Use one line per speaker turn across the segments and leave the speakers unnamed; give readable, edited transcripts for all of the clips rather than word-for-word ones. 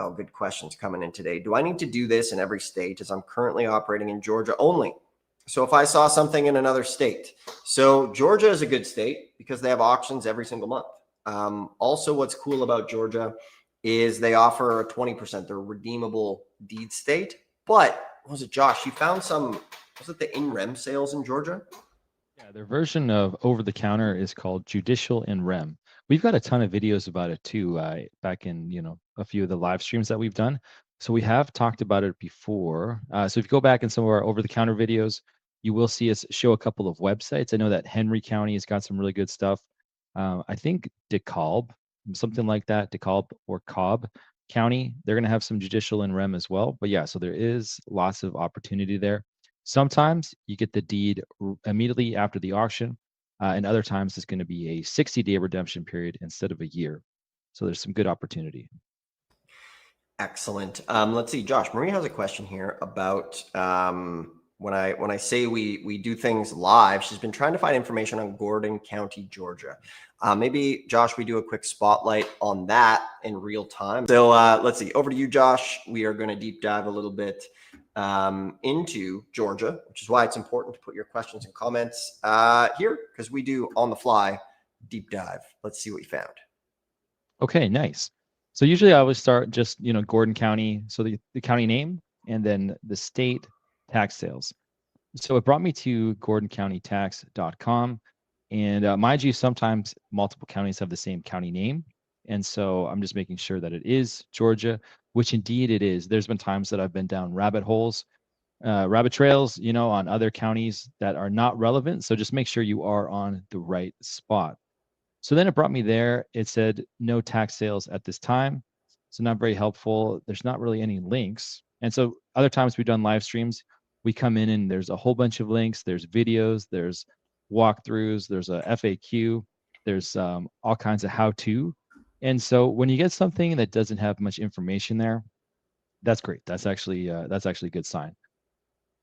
Oh, good questions coming in today. Do I need to do this in every state, as I'm currently operating in Georgia only? So if I saw something in another state, so Georgia is a good state because they have auctions every single month. Also, what's cool about Georgia is they offer a 20%, they're redeemable deed state. But was it Josh? You found some, was it the in rem sales in Georgia?
Yeah, their version of over the counter is called judicial in rem. We've got a ton of videos about it too, back in, a few of the live streams that we've done. So we have talked about it before. So if you go back in some of our over the counter videos, you will see us show a couple of websites. I know that Henry County has got some really good stuff. I think DeKalb, something like that, DeKalb or Cobb County, they're going to have some judicial in rem as well. But yeah, so there is lots of opportunity there. Sometimes you get the deed immediately after the auction, and other times it's going to be a 60-day redemption period instead of a year. So there's some good opportunity.
Excellent. Let's see, Josh. Marie has a question here about when I say we do things live. She's been trying to find information on Gordon County, Georgia. Maybe Josh, we do a quick spotlight on that in real time. So let's see. Over to you, Josh. We are going to deep dive a little bit into Georgia, which is why it's important to put your questions and comments here, because we do on the fly deep dive. Let's see what we found.
Okay, nice. So usually I always start just, Gordon County, so the county name and then the state tax sales. So it brought me to gordoncountytax.com. And mind you, sometimes multiple counties have the same county name. And so I'm just making sure that it is Georgia, which indeed it is. There's been times that I've been down rabbit holes, rabbit trails, on other counties that are not relevant. So just make sure you are on the right spot. So then it brought me there. It said no tax sales at this time. So not very helpful. There's not really any links. And so other times we've done live streams, we come in and there's a whole bunch of links. There's videos, there's walkthroughs, there's a FAQ, there's all kinds of how-to. And so when you get something that doesn't have much information there, that's great. That's actually a good sign.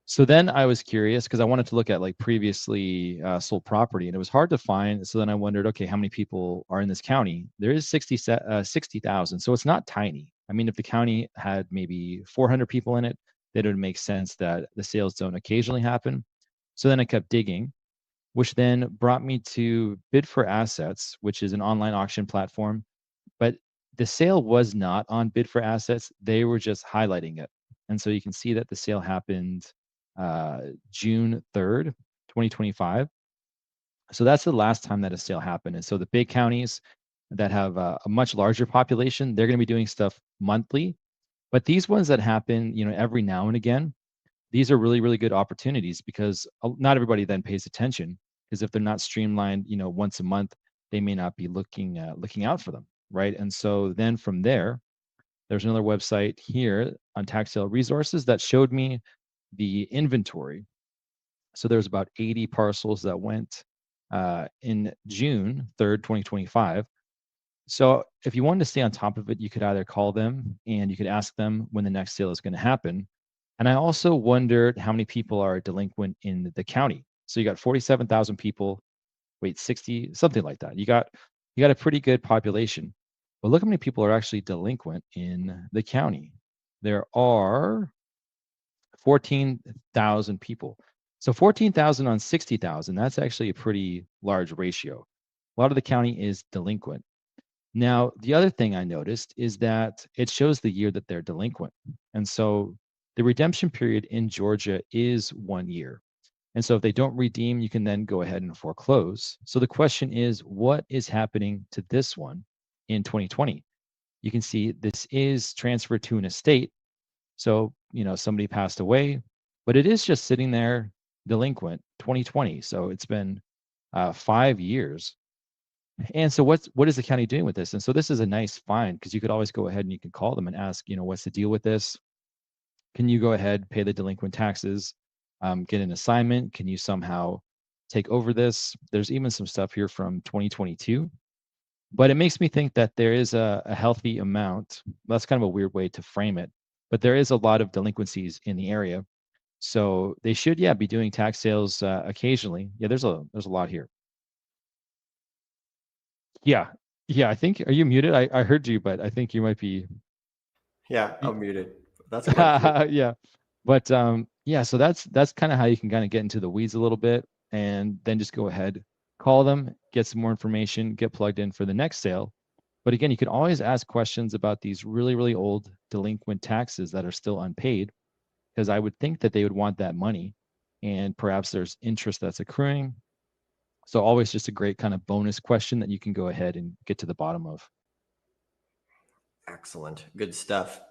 So then I was curious because I wanted to look at like previously sold property, and it was hard to find. So then I wondered, okay, how many people are in this county? There is 60,000, so it's not tiny. I mean, if the county had maybe 400 people in it, then it would make sense that the sales don't occasionally happen. So then I kept digging, which then brought me to Bid for Assets, which is an online auction platform. But the sale was not on Bid for Assets. They were just highlighting it. And so you can see that the sale happened June 3rd, 2025. So that's the last time that a sale happened. And so the big counties that have a much larger population, they're going to be doing stuff monthly. But these ones that happen, every now and again, these are really, really good opportunities because not everybody then pays attention, because if they're not streamlined, once a month, they may not be looking out for them, right? And so then from there's another website here on Tax Sale Resources that showed me the inventory. So there's about 80 parcels that went in June 3rd, 2025. So if you wanted to stay on top of it, you could either call them and you could ask them when the next sale is going to happen. And I also wondered how many people are delinquent in the county. So you got 47,000 people, 60, something like that. You got a pretty good population. But look how many people are actually delinquent in the county. There are 14,000 people. So 14,000 on 60,000, that's actually a pretty large ratio. A lot of the county is delinquent. Now, the other thing I noticed is that it shows the year that they're delinquent. And so the redemption period in Georgia is 1 year. And so if they don't redeem, you can then go ahead and foreclose. So the question is, what is happening to this one in 2020? You can see this is transferred to an estate. So, somebody passed away, but it is just sitting there delinquent 2020. So it's been 5 years. And so what is the county doing with this? And so this is a nice find because you could always go ahead and you can call them and ask, what's the deal with this? Can you go ahead, pay the delinquent taxes, get an assignment? Can you somehow take over this? There's even some stuff here from 2022. But it makes me think that there is a healthy amount. That's kind of a weird way to frame it, but there is a lot of delinquencies in the area. So they should, be doing tax sales occasionally. Yeah, there's a lot here. Yeah, yeah. I think, are you muted? I heard you, but I think you might be.
Yeah, I'm muted. That's quite cute.
Yeah. But yeah, so that's kind of how you can kind of get into the weeds a little bit, and then just go ahead, call them, get some more information, get plugged in for the next sale. But again, you can always ask questions about these really, really old delinquent taxes that are still unpaid, because I would think that they would want that money, and perhaps there's interest that's accruing. So always just a great kind of bonus question that you can go ahead and get to the bottom of.
Excellent. Good stuff.